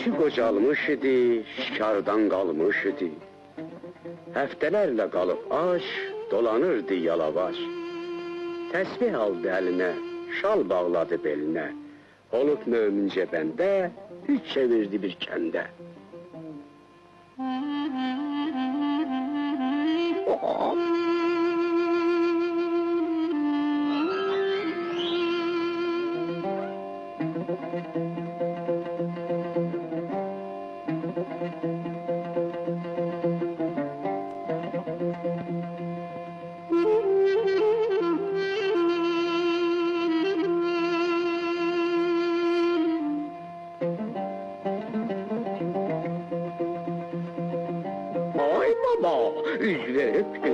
Keçi qocalmış idi, şikardan qalmış idi. Həftələrlə qalıb aç, dolanırdı yalavac. Təsbih aldı əlinə, şal bağladı belinə. Olub mömincə bəndə, üç çevirdi bir kəndə. Ay baba, üz verip